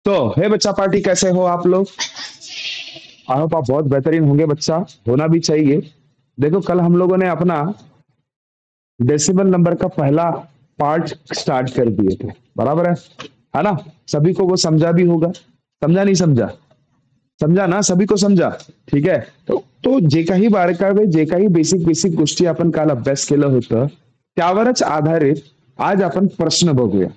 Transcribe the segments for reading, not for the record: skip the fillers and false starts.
तो हे बच्चा पार्टी, कैसे हो आप लोग? आई होप आप बहुत बेहतरीन होंगे बच्चा, होना भी चाहिए। देखो कल हम लोगों ने अपना डेसिमल नंबर का पहला पार्ट स्टार्ट कर दिए थे, बराबर है ना? सभी को वो समझा भी होगा, समझा नहीं समझा? समजा ना, सभी को समजा? ठीक आहे. तो जे काही बारकावे, जे काही बेसिक बेसिक गोष्टी आपण काल अभ्यास केलं होतं, त्यावरच आधारित आज आपण प्रश्न बघूया,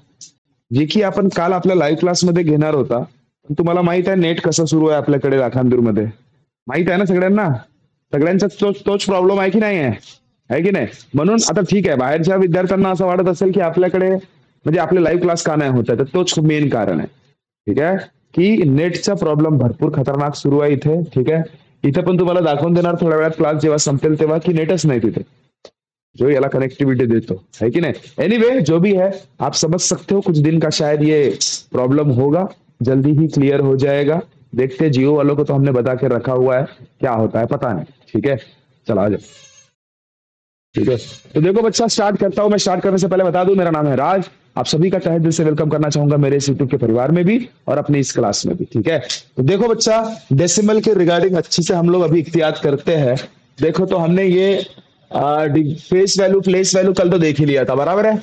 जे की आपण काल आपल्या लाईव्ह क्लासमध्ये घेणार होता. पण तुम्हाला माहित आहे नेट कसं सुरू आहे आपल्याकडे लाखांदूरमध्ये? माहित आहे ना सगळ्यांना? सगळ्यांचा तोच प्रॉब्लेम आहे की नाही आहे की नाही? म्हणून आता ठीक आहे, बाहेरच्या विद्यार्थ्यांना असं वाटत असेल की आपल्याकडे म्हणजे आपले लाईव्ह क्लास का नाही होत आहे, तर तोच मेन कारण आहे. ठीक आहे, की नेटचा प्रॉब्लेम भरपूर खतरनाक सुरू आहे इथे. ठीक आहे, इथे पण तुम्हाला दाखवून देणार थोड्या वेळात क्लास जेव्हा संपेल तेव्हा, की नेटच नाही तिथे जो याला कनेक्टिविटी देतो, है कि नहीं? एनीवे जो भी है, आप समझ सकते हो कुछ दिन का शायद ये प्रॉब्लम होगा, जल्दी ही क्लियर हो जाएगा. देखते जियो वालों को तो हमने बता के रखा हुआ है, क्या होता है पता नहीं. ठीक है, चला आ जाओ. ठीक है, तो देखो बच्चा स्टार्ट करता हूं. मैं स्टार्ट करने से पहले बता दूं, मेरा नाम है राज. आप सभी का तहे दिल से वेलकम करना चाहूंगा मेरे इस यूट्यूब के परिवार में भी और अपनी इस क्लास में भी. ठीक है, तो देखो बच्चा, डेसिमल के रिगार्डिंग अच्छी से हम लोग अभी इख्तियात करते हैं. देखो तो हमने ये फेस वैल्यू प्लेस वैल्यू कल तो देख ही लिया था, बराबर है?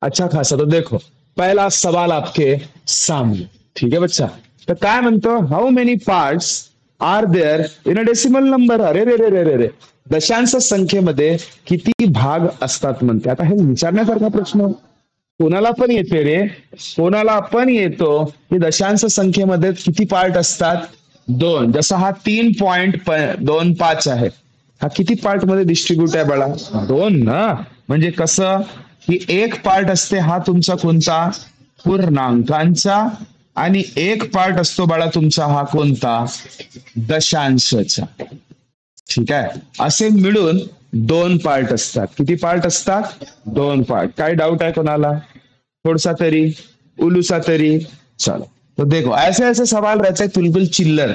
अच्छा खासा. तो देखो पहला सवाल आपके सामने. ठीक है बच्चा, तो काय म्हणतो, how many parts are there in a decimal number? अरे रे रे रे रे रे, दशांश संख्येमध्ये किती भाग असतात म्हणते. आता हे विचारण्यासारखा प्रश्न कोणाला पण येते रे, कोणाला पण येतो की दशांश संख्येमध्ये किती पार्ट असतात? 2. जसा हा 3.25 आहे, हा किती पार्ट मध्ये डिस्ट्रीब्यूट आहे बाळा? 2 ना. म्हणजे कसं की एक पार्ट असते हा तुमचा कोणता? पूर्णांकांचा. आणि एक पार्ट असतो बाळा तुमचा हा कोणता? दशांशचा. ठीक आहे, असे मिळून 2 पार्ट असतात. किती पार्ट असतात? 2 पार्ट. काय डाउट आहे कोणाला? थोड़ा तरी, उलूसा तरी? चलो, तो देखो ऐसे ऐसे सवाल रहते हैं बिल्कुल चिल्लर.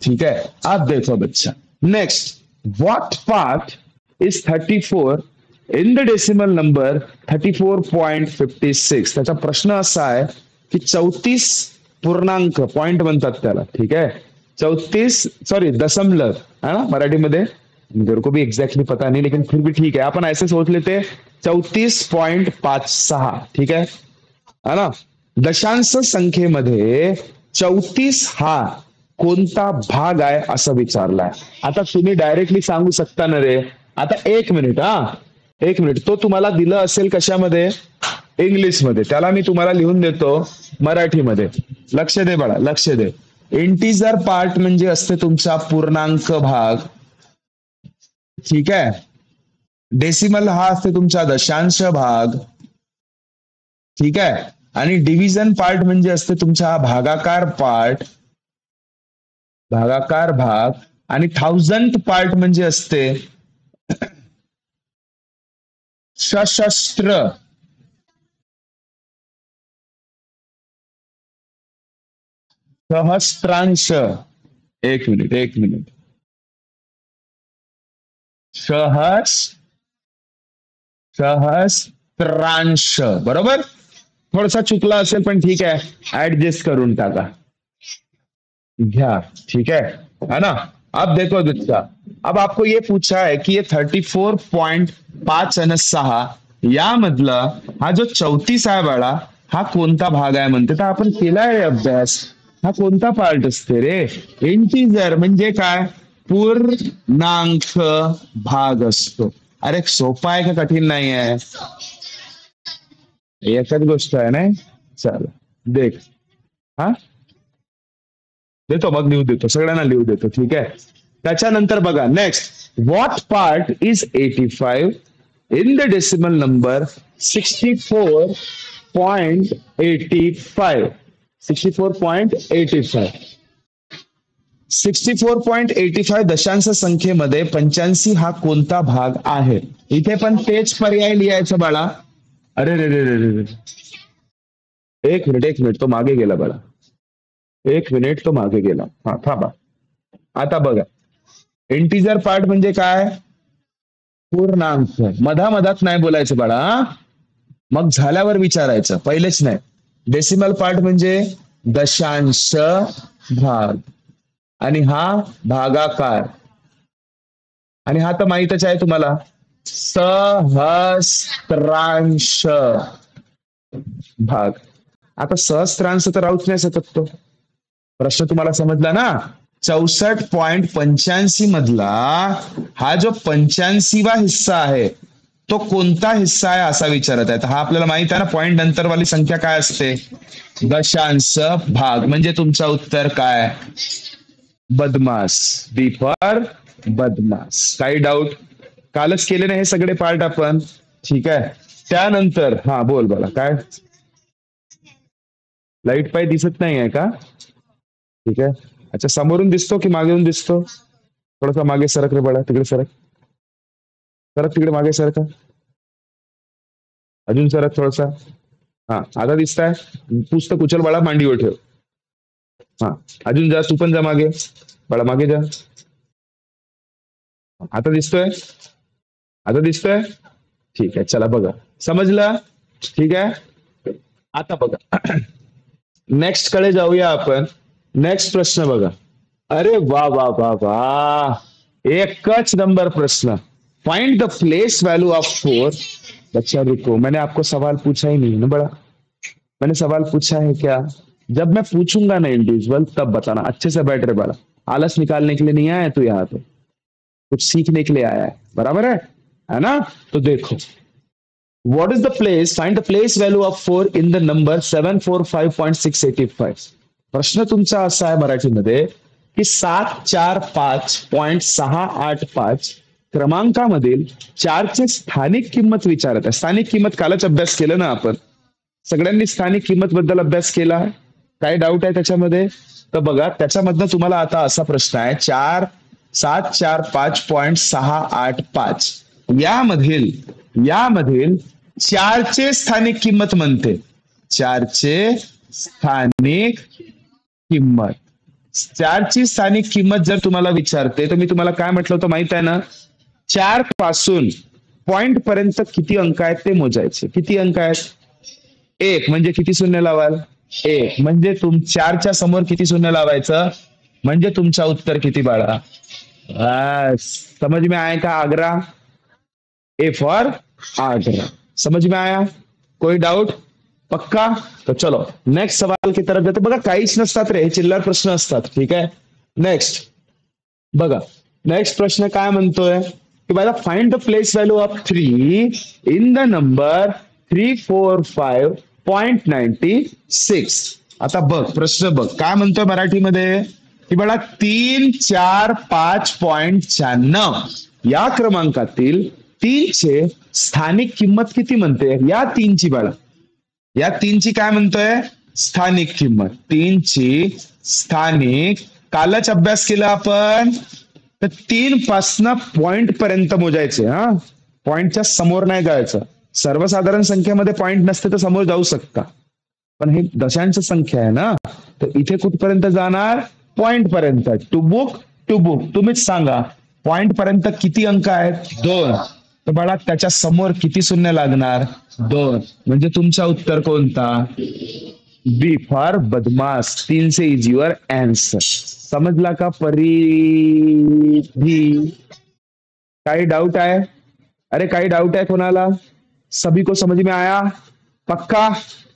ठीक है, आप देखो बच्चा. Next, what part is 34 in the decimal number 34.56? त्याचा प्रश्न असा आहे की 34 पूर्णांक पॉइंट म्हणतात त्याला. ठीक आहे, 34 सॉरी दशमलव है ना मराठी मध्ये, मेरे को भी एग्जैक्टली पता नहीं लेकिन फिर भी ठीक है, अपन ऐसे सोच लेते 34.56. ठीक है ना? दशांश संख्येमध्ये 34 हा कोणता भाग आहे असं विचारलाय. आता तुम्ही डायरेक्टली सांगू शकता ना रे. आता 1 मिनिट, एक मिनिट. तो तुम्हाला दिलं असेल कशामध्ये? इंग्लिश मध्ये. त्याला मी तुम्हाला लिहून देतो मराठीमध्ये. लक्ष दे बाळा, लक्ष दे. इंटिजर पार्ट म्हणजे असते तुमचा पूर्णांक भाग. ठीक आहे, डेसिमल हा असते तुमचा दशांश भाग. ठीक आहे, आणि डिव्हिजन पार्ट म्हणजे असते तुमचा भागाकार पार्ट, भागाकार भाग. आणि थाउजंड पार्ट म्हणजे असते सशस्त्र. सहस्त्रांश. एक मिनिट, एक मिनिट. सहस्त्रांश, बरोबर. थोडासा चुकला असेल पण ठीक आहे, ऍडजस्ट करून टाका, घ्या. ठीक है ना? अब देखो बच्चा, अब आपको ये पूछा है कि ये 34.5 आणि 6 यामधला हा जो 34 आहे बाळा, हा कोणता भाग आहे म्हणते. तर आपण केलाय अभ्यास. हा कोणता पार्ट असते रे? इंटिजर म्हणजे काय? पूर्णांक भाग असतो. अरे सोपा आहे का कठीण नाही आहे? एकच गोष्ट आहे ना. चल देख, हा देतो, मग लिहू देतो, सगळ्यांना लिहू देतो. ठीक आहे, त्याच्यानंतर बघा next, what part is 85 in the decimal number 64.85? 64.85. 64.85 दशांश संख्येमध्ये 85 हा कोणता भाग आहे? इथे पण तेच पर्याय लिहायचं बाळा. अरे रे रे रे रे, एक मिनिट, एक मिनिट. तो मागे गेला बाळा, एक मिनिट. तो मागे गेला. हा थांबा. आता बघा, इंटिजर पार्ट म्हणजे काय? पूर्णांक. मधामधात नाही बोलायचं बाळा, मग झाल्यावर विचारायचं, पहिलेच नाही. डेसिमल पार्ट म्हणजे दशांश भाग, आणि हा भागाकार, आणि हा तर माहितच आहे तुम्हाला, सहस्त्रांश भाग. आता सहस्त्रांश तर राहूच नाही शकत तो. प्रश्न तुम्हाला समजला ना? 64.85 मधला हा जो 85वा हिस्सा आहे तो कोणता हिस्सा आहे असा विचारत आहे. हा आपल्याला माहित आहे ना, पॉइंट नंतर वाली संख्या काय असते? दशांश भाग. म्हणजे तुमचं उत्तर काय? बदमास. बी फॉर बदमास. काही डाऊट? कालच केले ना हे सगळे पार्ट आपण. ठीक आहे. त्यानंतर हा बोल बोला काय. लाईट पाय दिसत नाही आहे का? ठीक आहे. अच्छा, समोरून दिसतो की मागे येऊन दिसतो? थोडासा मागे सरक रे बळा, तिकडे सरक. सरक तिकडे मागे सरका. अजून सरक थोडासा. हा आता दिसताय? पुस्तक उचल बाळा, मांडीवर ठेव. हा अजून जा, तू पण जा मागे. बाळा मागे जा. आता दिसतोय? आता दिसतोय? ठीक आहे, चला बघा. समजलं? ठीक आहे. आता बघा, नेक्स्ट कडे जाऊया आपण. नेक्स्ट प्रश्न बघा. अरे वा वा वा वा, एकच नंबर प्रश्न. Find the place value of 4. बच्चा रुको, मैंने आपको सवाल पूछा ही नहीं ना बड़ा. मैंने सवाल पूछा है क्या? जब मैं पूछूंगा ना इंडिविजुअल तब बताना. अच्छे से बैठ रहे बड़ा. आलस निकालने के लिए नहीं आया तू यहाँ पे, कुछ सीखने के लिए आया है. बराबर है ना? तो देखो, what is the place, find the place value of 4 in the number 745.685. प्रश्न तुमचा असा आहे मराठीमध्ये की 745.685 क्रमांकामधील 4चे स्थानिक किंमत विचारत आहे. स्थानिक किंमत कालच अभ्यास केलं ना आपण. सगळ्यांनी स्थानिक किंमत बद्दल अभ्यास केला. काय डाऊट आहे त्याच्यामध्ये? तर बघा, त्याच्यामधनं तुम्हाला आता असा प्रश्न आहे, 745.685 यामधील 4चे स्थानिक किंमत म्हणते. 4चे स्थानिक किंमत. 4ची स्थानिक किंमत जर तुम्हाला विचारते तर मी तुम्हाला काय म्हटलं होतं माहित आहे ना? 4 पासून पॉइंट पर्यंत किती अंक आहेत ते मोजायचे. किती अंक आहेत? 1 म्हणजे किती शून्य लावाल? 1 म्हणजे 4च्या समोर किती शून्य लावायचं? म्हणजे तुमचा उत्तर किती बाळा? समझ में आया का आगरा? A for Agra. समझ में आया? कोई डाउट? पक्का? तो चलो नेक्स्ट सवाल की तरफ जाते. बघा काहीच नसतात रे, हे चिल्लर प्रश्न असतात. ठीक आहे. नेक्स्ट बघा, नेक्स्ट प्रश्न काय म्हणतोय की बघा, find the place value of 3 in the number 345.96. आता बघ प्रश्न बघ काय म्हणतोय मराठीमध्ये की बघा 345.96 या क्रमांकातील 3चे स्थानिक किंमत किती म्हणते? या 3ची बाळा, या 3ची काय म्हणतोय? स्थानिक किंमत. 3ची स्थानिक. कालच अभ्यास केला आपण. तर 3 पासन पॉइंट पर्यंत मोजायचे. हा, पॉइंटच्या समोर नाही जायचं. सर्वसाधारण संख्येमध्ये पॉइंट नसते तर समोर जाऊ शकता, पण हे दशांश संख्या आहे ना, तर इथे कुठपर्यंत जाणार? पॉइंट पर्यंत. टू बुक तुम्हीच सांगा, पॉइंट पर्यंत किती अंक आहेत? 2. तर बाळा त्याच्या समोर किती शून्य लागणार? 2. म्हणजे तुमचा उत्तर कोणता? बी फॉर बदमास. 3 से इज युअर आंसर. समजला का परिधी? काही डाउट आहे? अरे काही डाउट है कोणाला? सभी को समझ में आया? पक्का?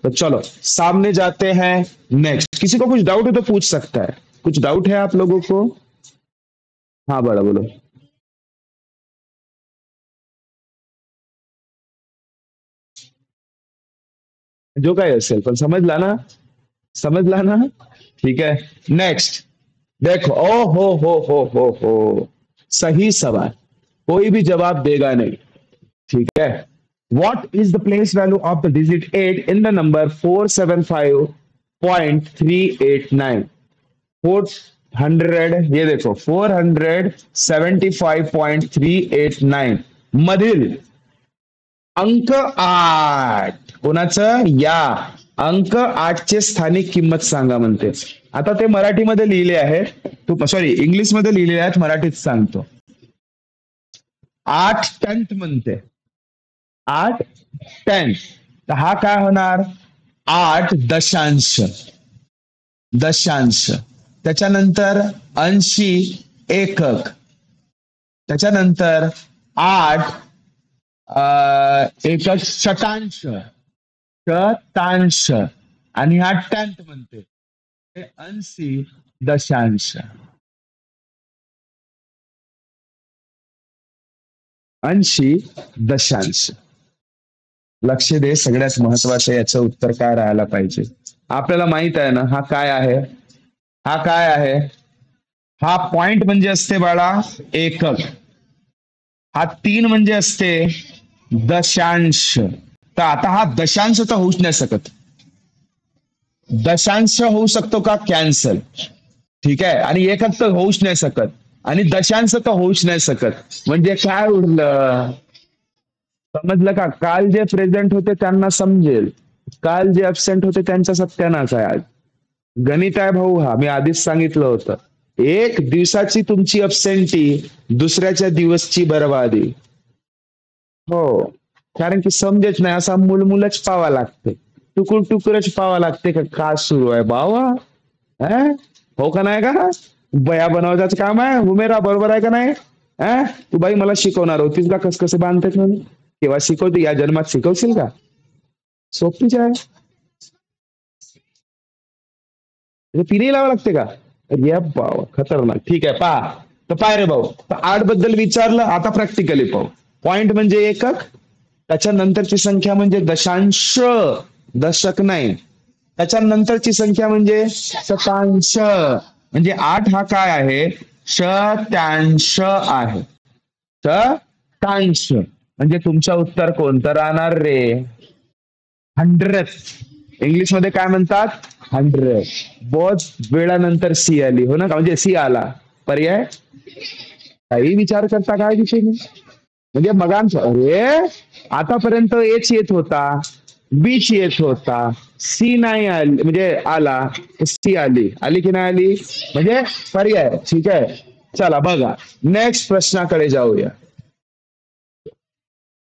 तो चलो सामने जाते हैं. नेक्स्ट, किसी को कुछ डाउट है तो पूछ सकता है. कुछ डाउट है आप लोगों को? हाँ बड़ा बोलो. जो काही असेल पण समजला ना? समजला ना? ठीक है. नेक्स्ट देखो, ओ हो, सही सवाल. कोई भी जवाब देगा नहीं. ठीक है. What is the place value of the digit 8 in the number 475.389? 400, ये देखो 475.389 मधील अंक 8 कोणाचं? या अंक 8चे स्थानिक किंमत सांगा म्हणते. आता ते मराठीमध्ये लिहिले आहे, तू सॉरी इंग्लिश मध्ये लिहिले आहेत, मराठीत सांगतो. 8 टेंथ म्हणते. 8 टेंथ. तर हा काय होणार? 8 दशांश. दशांश, त्याच्यानंतर 80 एकक, त्याच्यानंतर 8 एकक शतांश, शतांश, आणि हा टेंथ म्हणते 80 दशांश, 80 दशांश. लक्ष दे, सगळ्यात महत्वाचं याचं उत्तर काय राहायला पाहिजे. आपल्याला माहित आहे ना हा काय आहे, हा काय आहे, हा पॉइंट म्हणजे असते बाळा एकक, हा 3 म्हणजे असते दशांश. तर आता हा दशांश तर होऊच नाही शकत, दशांश होऊ शकतो का कॅन्सल, ठीक आहे, आणि एकक तर होऊच नाही शकत, आणि दशांश तर होऊच नाही शकत. म्हणजे काय उरलं, समजलं का. काल जे प्रेझेंट होते त्यांना समजेल, काल जे अबसेंट होते त्यांचा सत्यानाश आहे आज. गणित आहे भाऊ हा, मी आधीच सांगितलं होतं. एक दिवसाची तुमची अबसेंटी, दुसऱ्याच्या दिवसची बरबादी. हो, कारण की समजेच नाही, असा मुलमुलच पावा लागते, टुकुर टुकुरच पावा लागते का काय सुरू आहे बाबा. अं? हो का नाही का, बया बनवायचं काम आहे हुमेरा, बरोबर आहे का नाही. तू बाई मला शिकवणार होतीस का कस कसं बांधतात म्हणून, केव्हा शिकवते, या जन्मात शिकवशील का. सोपीच आहे, तिने लावा लागते का. अरे बाबा खतरनाक. ठीक आहे पहा, तर पाय रे भाऊ, तर 8 बद्दल विचारलं, आता प्रॅक्टिकली पाहू. पॉइंट म्हणजे एकक, त्याच्यानंतरची संख्या म्हणजे दशांश, दशक नाही, त्याच्यानंतरची संख्या म्हणजे शतांश. म्हणजे 8 हा काय आहे, शतांश आहे, शतांश. म्हणजे तुमचं उत्तर कोणतं राहणार रे, 100. इंग्लिश मध्ये काय म्हणतात, 100. बहुत वेळानंतर सी आली, हो ना, म्हणजे सी आला पर्याय. काही विचार करता काय विषय नाही, म्हणजे मगांचं अरे आतापर्यंत एच येत होता, बीच येत होता, सी नाही आली, म्हणजे आला, सी आली, आली की नाही आली, म्हणजे पर्याय. ठीक आहे, चला बघा नेक्स्ट प्रश्नाकडे जाऊया,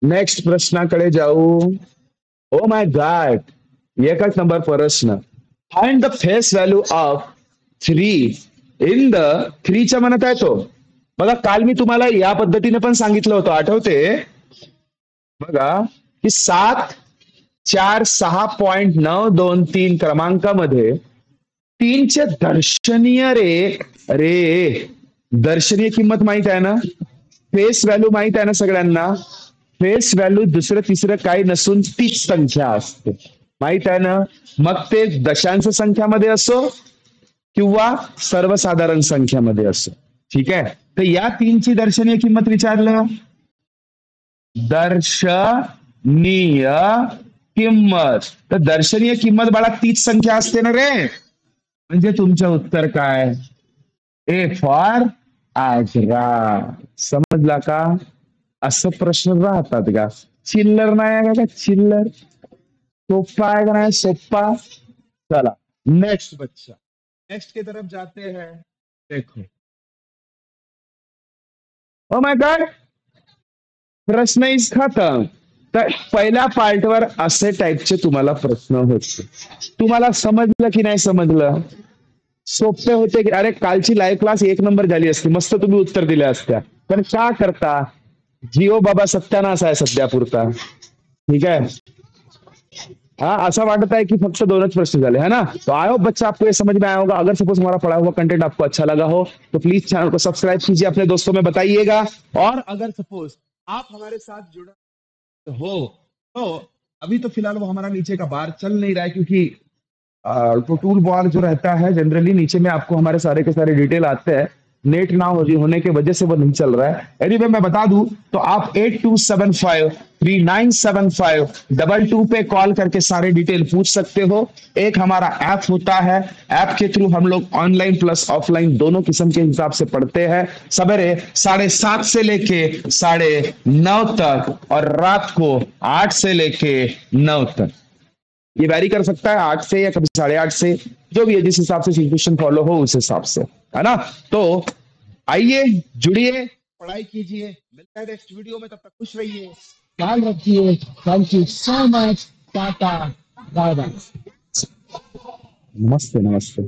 नेक्स्ट प्रश्नाकडे जाऊ. ओ माय गॉड, एकच नंबर प्रश्न. Find the face value of 3 in the 3च्या म्हणत आहे तो. बघा काल मी तुम्हाला या पद्धतीने पण सांगितलं होतं, आठवते बघा, की 746.923 क्रमांकामध्ये 3चे दर्शनीय रे, रे दर्शनीय किंमत माहित आहे ना, फेस व्हॅल्यू माहित आहे ना सगळ्यांना. फेस व्हॅल्यू दुसरं तिसरं काही नसून तीच संख्या असते, माहित आहे ना. मग ते दशांश संख्यामध्ये असो किंवा सर्वसाधारण संख्यामध्ये असो. ठीक आहे, तर या 3ची दर्शनीय किंमत विचारलं, दर्शनीय किंमत, तर दर्शनीय किंमत बाळा तीच संख्या असते ना रे. म्हणजे तुमचं उत्तर काय, ए फॉर आग्रा. समजला का. असं प्रश्न राहतात का, चिल्लर नाही आहे का, चिल्लर सोप्पा आहे का नाही सोप्पा. चला नेक्स्ट बच्चा, नेक्स्ट की तरफ जाते हैं. देखो, ओ माय गॉड, प्रश्न इज खतम. तर पहिल्या पार्टवर असे टाईपचे तुम्हाला प्रश्न होते, तुम्हाला समजलं की नाही समजलं, सोपे होते की. अरे कालची लाईव्ह क्लास 1 नंबर झाली असती, मस्त तुम्ही उत्तर दिल्या असत्या, पण का करता, जिओ बाबा सत्यानाश आहे सध्या पुरता. ठीक है, हाँ ऐसा वाटता है कि फक्त 2च प्रश्न झाले है ना. तो आई होप बच्चा आपको ये समझ में आया होगा. अगर सपोज हमारा पढ़ा हुआ कंटेंट आपको अच्छा लगा हो तो प्लीज चैनल को सब्सक्राइब कीजिए, अपने दोस्तों में बताइएगा. और अगर सपोज आप हमारे साथ जुड़ा हो तो अभी तो फिलहाल वो हमारा नीचे का बार चल नहीं रहा है, क्योंकि तो टूल बार जो रहता है जनरली नीचे में आपको हमारे सारे के सारे डिटेल आते हैं, नेट ना होने की वजह से वो नहीं चल रहा है. एनीवे मैं बता दूं तो आप 8275397522 पे कॉल करके सारे डिटेल पूछ सकते हो. एक हमारा ऐप होता है, ऐप के थ्रू हम लोग ऑनलाइन प्लस ऑफलाइन दोनों किस्म के हिसाब से पढ़ते हैं. सवेरे 7:30 से लेके 9:30 तक, और रात को 8 से लेके 9 तक. ये वैरी कर सकता है 8 से या कभी 8:30 से, जो भी है, जिस हिसाब से सिचुएशन फॉलो हो उस हिसाब से, है ना. तो आइए जुड़िए, पढ़ाई कीजिए. मिलता है नेक्स्ट वीडियो में, तब तक खुश रहिए, ख्याल रखिए. Thank you so much, tata, bye bye. नमस्ते नमस्ते.